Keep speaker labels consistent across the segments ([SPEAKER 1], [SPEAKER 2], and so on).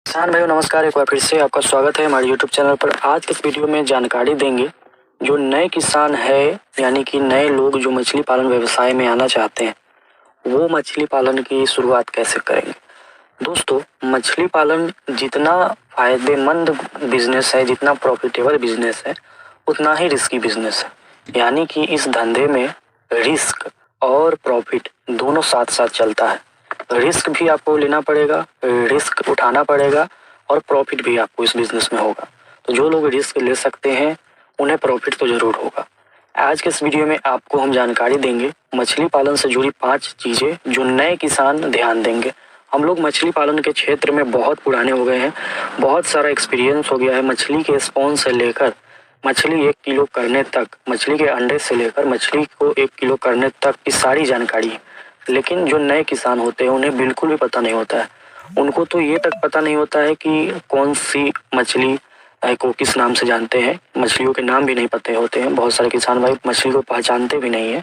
[SPEAKER 1] किसान भाइयों नमस्कार। एक बार फिर से आपका स्वागत है हमारे यूट्यूब चैनल पर। आज के इस वीडियो में जानकारी देंगे जो नए किसान है यानी कि नए लोग जो मछली पालन व्यवसाय में आना चाहते हैं वो मछली पालन की शुरुआत कैसे करेंगे। दोस्तों, मछली पालन जितना फायदेमंद बिजनेस है, जितना प्रॉफिटेबल बिजनेस है, उतना ही रिस्की बिजनेस है। यानी कि इस धंधे में रिस्क और प्रॉफिट दोनों साथ साथ चलता है। रिस्क भी आपको लेना पड़ेगा, रिस्क उठाना पड़ेगा और प्रॉफिट भी आपको इस बिजनेस में होगा। तो जो लोग रिस्क ले सकते हैं उन्हें प्रॉफिट तो जरूर होगा। आज के इस वीडियो में आपको हम जानकारी देंगे मछली पालन से जुड़ी 5 चीजें जो नए किसान ध्यान देंगे। हम लोग मछली पालन के क्षेत्र में बहुत पुराने हो गए हैं, बहुत सारा एक्सपीरियंस हो गया है। मछली के स्पॉन से लेकर मछली 1 किलो करने तक, मछली के अंडे से लेकर मछली को 1 किलो करने तक की सारी जानकारी है। लेकिन जो नए किसान होते हैं उन्हें बिल्कुल भी पता नहीं होता है। उनको तो ये तक पता नहीं होता है कि कौन सी मछली को किस नाम से जानते हैं। मछलियों के नाम भी नहीं पता होते हैं। बहुत सारे किसान भाई मछली को पहचानते भी नहीं है।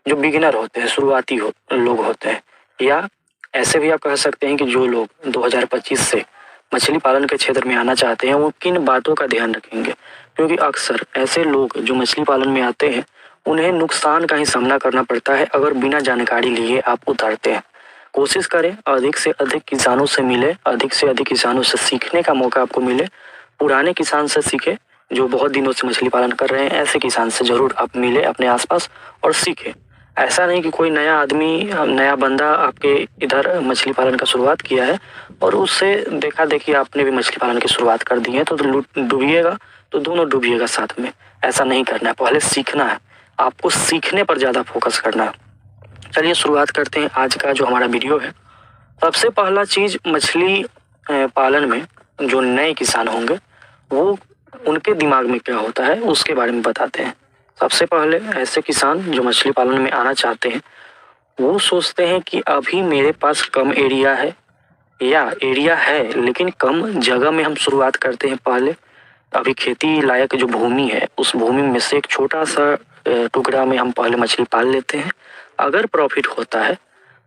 [SPEAKER 1] जो बिगिनर होते हैं, शुरुआती लोग होते हैं, या ऐसे भी आप कह सकते हैं कि जो लोग 2025 से मछली पालन के क्षेत्र में आना चाहते हैं वो किन बातों का ध्यान रखेंगे। क्योंकि अक्सर ऐसे लोग जो मछली पालन में आते हैं उन्हें नुकसान का ही सामना करना पड़ता है अगर बिना जानकारी लिए आप उतरते हैं। कोशिश करें अधिक से अधिक किसानों से मिले, अधिक से अधिक किसानों से सीखने का मौका आपको मिले। पुराने किसान से सीखे जो बहुत दिनों से मछली पालन कर रहे हैं, ऐसे किसान से जरूर आप मिले अपने आसपास और सीखें। ऐसा नहीं कि कोई नया आदमी, नया बंदा आपके इधर मछली पालन का शुरुआत किया है और उससे देखा देखी आपने भी मछली पालन की शुरुआत कर दी है तो डूबिएगा तो दोनों डूबिएगा साथ में। ऐसा नहीं करना है, पहले सीखना है। आपको सीखने पर ज़्यादा फोकस करना है। चलिए शुरुआत करते हैं आज का जो हमारा वीडियो है। सबसे पहला चीज़, मछली पालन में जो नए किसान होंगे वो उनके दिमाग में क्या होता है उसके बारे में बताते हैं। सबसे पहले ऐसे किसान जो मछली पालन में आना चाहते हैं वो सोचते हैं कि अभी मेरे पास कम एरिया है, या एरिया है लेकिन कम जगह में हम शुरुआत करते हैं। पहले अभी खेती लायक जो भूमि है उस भूमि में से एक छोटा सा टुकड़ा में हम पहले मछली पाल लेते हैं। अगर प्रॉफिट होता है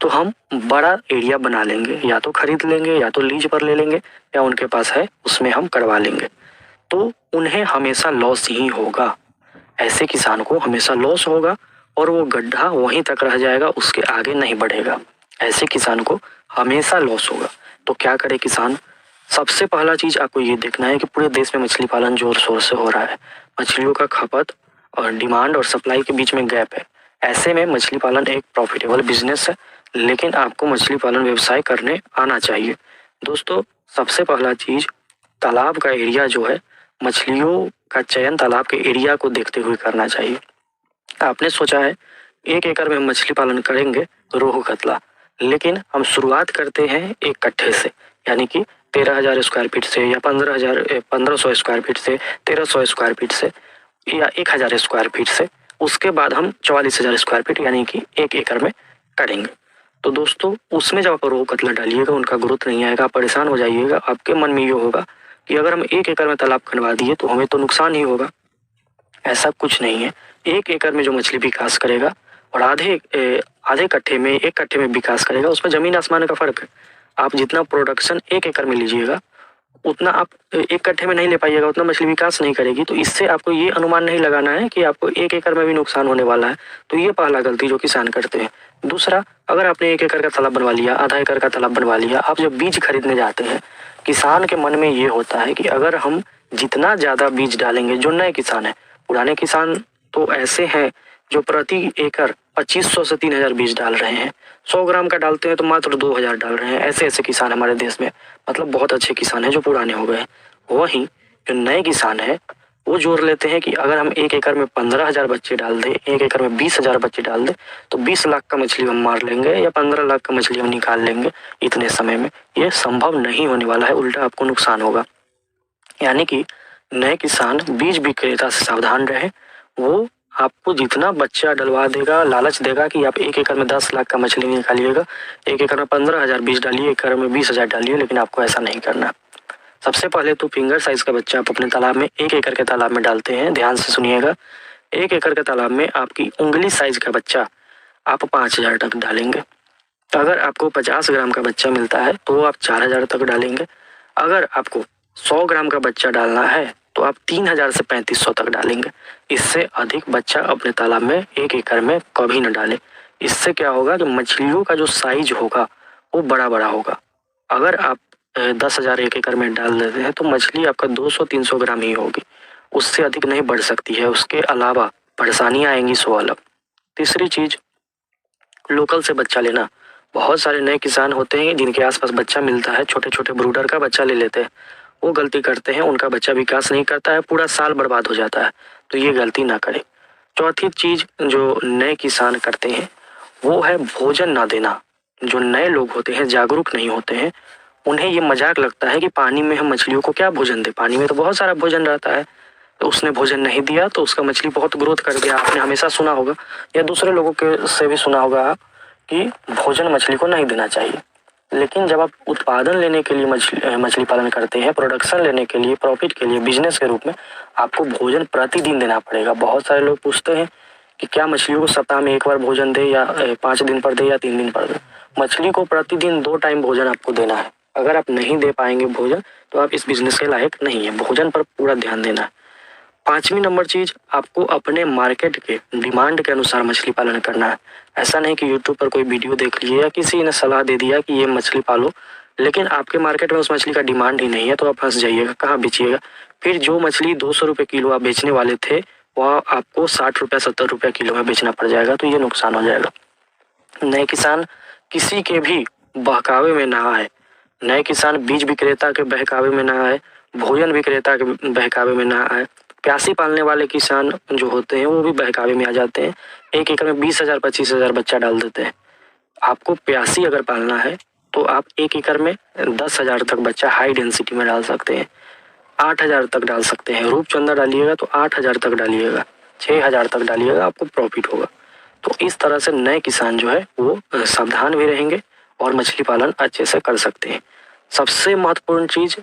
[SPEAKER 1] तो हम बड़ा एरिया बना लेंगे, या तो खरीद लेंगे या तो लीज पर ले लेंगे, या उनके पास है उसमें हम करवा लेंगे। तो उन्हें हमेशा लॉस ही होगा। ऐसे किसान को हमेशा लॉस होगा और वो गड्ढा वहीं तक रह जाएगा, उसके आगे नहीं बढ़ेगा। ऐसे किसान को हमेशा लॉस होगा। तो क्या करे किसान? सबसे पहला चीज आपको ये देखना है कि पूरे देश में मछली पालन जोर शोर से हो रहा है। मछलियों का खपत और डिमांड और सप्लाई के बीच में गैप है। ऐसे में मछली पालन एक प्रॉफिटेबल बिजनेस है, लेकिन आपको मछली पालन व्यवसाय करने आना चाहिए। दोस्तों, सबसे पहला चीज, तालाब का एरिया जो है, मछलियों का चयन तालाब के एरिया को देखते हुए करना चाहिए। आपने सोचा है 1 एकड़ में मछली पालन करेंगे रोहू कतला, लेकिन हम शुरुआत करते हैं 1 कट्ठे से, यानी कि 13,000 स्क्वायर फीट से, या 1500 स्क्वायर फीट से, 1300 स्क्वायर फीट से, या 1,000 स्क्वायर फीट से। उसके बाद हम 44,000 स्क्वायर फीट यानी कि 1 एकड़ में करेंगे। तो दोस्तों, उसमें जब आप रोहू कतला डालिएगा उनका ग्रोथ नहीं आएगा, आप परेशान हो जाइएगा। आपके मन में ये होगा कि अगर हम 1 एकड़ में तालाब खनवा दिए तो हमें तो नुकसान ही होगा। ऐसा कुछ नहीं है। 1 एकड़ में जो मछली विकास करेगा और आधे कट्ठे में, 1 कट्ठे में विकास करेगा, उसमें जमीन आसमान का फर्क है। आप जितना प्रोडक्शन 1 एकड़ में लीजिएगा उतना आप 1 कट्ठे में नहीं ले पाइएगा, उतना मछली विकास नहीं करेगी। तो इससे आपको ये अनुमान नहीं लगाना है कि आपको 1 एकड़ में भी नुकसान होने वाला है। तो ये पहला गलती जो किसान करते हैं। दूसरा, अगर आपने 1 एकड़ का तालाब बनवा लिया, आधा एकड़ का तालाब बनवा लिया, आप जब बीज खरीदने जाते हैं, किसान के मन में ये होता है कि अगर हम जितना ज्यादा बीज डालेंगे, जो नए किसान है, पुराने किसान तो ऐसे हैं जो प्रति एकड़ 2500 से 3000 बीज डाल रहे हैं। 100 ग्राम का डालते हैं तो मात्र 2000 डाल रहे हैं। ऐसे ऐसे किसान हमारे देश में, मतलब बहुत अच्छे किसान हैं जो पुराने हो गए हैं। वहीं जो नए किसान है वो जोड़ लेते हैं कि अगर हम 1 एकड़ में 15,000 बच्चे डाल दें, 1 एकड़ में 20,000 बच्चे डाल दें तो 20 लाख का मछली हम मार लेंगे, या 15 लाख का मछली हम निकाल लेंगे इतने समय में। ये संभव नहीं होने वाला है, उल्टा आपको नुकसान होगा। यानी कि नए किसान बीज विक्रेता से सावधान रहे। वो आपको जितना बच्चा डलवा देगा, लालच देगा कि आप 1 एकड़ में 10 लाख का मछली निकालिएगा, 1 एकड़ में 15,000 बीज डालिए, 1 एकड़ में 20,000 डालिए, लेकिन आपको ऐसा नहीं करना। सबसे पहले तो फिंगर साइज का बच्चा आप अपने तालाब में, 1 एकड़ के तालाब में डालते हैं, ध्यान से सुनिएगा। 1 एकड़ के तालाब में आपकी उंगली साइज का बच्चा आप 5,000 तक डालेंगे। अगर आपको 50 ग्राम का बच्चा मिलता है तो आप 4,000 तक डालेंगे। अगर आपको 100 ग्राम का बच्चा डालना है तो आप 3000 से 3500 तक डालेंगे। इससे अधिक बच्चा अपने तालाब में 1 एकड़ में कभी न डालें। इससे क्या होगा कि मछलियों का जो साइज होगा वो बड़ा बड़ा होगा। अगर आप 10,000 1 एकड़ में डाल देते हैं तो मछली आपका 200-300 ग्राम ही होगी, उससे अधिक नहीं बढ़ सकती है। उसके अलावा परेशानियाँ आएंगी सो अलग। तीसरी चीज, लोकल से बच्चा लेना। बहुत सारे नए किसान होते हैं जिनके आसपास बच्चा मिलता है, छोटे छोटे ब्रूडर का बच्चा ले लेते हैं। वो गलती करते हैं, उनका बच्चा विकास नहीं करता है, पूरा साल बर्बाद हो जाता है। तो ये गलती ना करें। चौथी चीज जो नए किसान करते हैं वो है भोजन ना देना। जो नए लोग होते हैं, जागरूक नहीं होते हैं, उन्हें ये मजाक लगता है कि पानी में हम मछलियों को क्या भोजन दें, पानी में तो बहुत सारा भोजन रहता है। तो उसने भोजन नहीं दिया तो उसका मछली बहुत ग्रोथ कर गया। आपने हमेशा सुना होगा या दूसरे लोगों के से भी सुना होगा कि भोजन मछली को नहीं देना चाहिए। लेकिन जब आप उत्पादन लेने के लिए मछली पालन करते हैं, प्रोडक्शन लेने के लिए, प्रॉफिट के लिए, बिजनेस के रूप में, आपको भोजन प्रतिदिन देना पड़ेगा। बहुत सारे लोग पूछते हैं कि क्या मछलियों को सप्ताह में 1 बार भोजन दे या 5 दिन पर दे या 3 दिन पर दे। मछली को प्रतिदिन 2 टाइम भोजन आपको देना है। अगर आप नहीं दे पाएंगे भोजन तो आप इस बिजनेस के लायक नहीं है। भोजन पर पूरा ध्यान देना है। 5वीं नंबर चीज, आपको अपने मार्केट के डिमांड के अनुसार मछली पालन करना है। ऐसा नहीं कि यूट्यूब पर कोई वीडियो देख लिए या किसी ने सलाह दे दिया कि ये मछली पालो, लेकिन आपके मार्केट में उस मछली का डिमांड ही नहीं है तो आप फंस जाइएगा, कहाँ बेचिएगा। फिर जो मछली 200 रुपये किलो आप बेचने वाले थे वह आपको 60 रुपये 70 रुपये किलो में बेचना पड़ जाएगा, तो ये नुकसान हो जाएगा। नए किसान किसी के भी बहकावे में ना आए। नए किसान बीज विक्रेता के बहकावे में ना आए, भोजन विक्रेता के बहकावे में ना आए। प्यासी पालने वाले किसान जो होते हैं वो भी बहकावे में आ जाते हैं। 1 एकड़ में 20,000 25,000 बच्चा डाल देते हैं। आपको प्यासी अगर पालना है तो आप 1 एकड़ में 10,000 तक बच्चा हाई डेंसिटी में डाल सकते हैं, 8,000 तक डाल सकते हैं। रूपचंदा डालिएगा तो 8,000 तक डालिएगा, 6,000 तक डालिएगा, आपको प्रॉफिट होगा। तो इस तरह से नए किसान जो है वो सावधान भी रहेंगे और मछली पालन अच्छे से कर सकते हैं। सबसे महत्वपूर्ण चीज,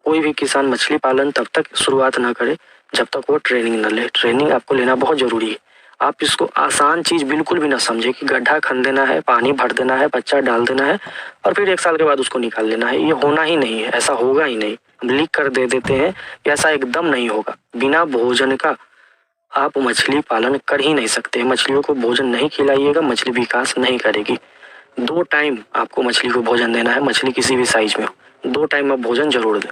[SPEAKER 1] कोई भी किसान मछली पालन तब तक शुरुआत ना करे जब तक वो ट्रेनिंग न ले। ट्रेनिंग आपको लेना बहुत जरूरी है। आप इसको आसान चीज बिल्कुल भी ना समझे कि गड्ढा खन देना है, पानी भर देना है, बच्चा डाल देना है और फिर 1 साल के बाद उसको निकाल लेना है। ये होना ही नहीं है, ऐसा होगा ही नहीं। हम लिख कर दे देते हैं, ऐसा एकदम नहीं होगा। बिना भोजन का आप मछली पालन कर ही नहीं सकते। मछलियों को भोजन नहीं खिलाइएगा, मछली विकास नहीं करेगी। 2 टाइम आपको मछली को भोजन देना है, मछली किसी भी साइज में हो, 2 टाइम आप भोजन जरूर दें।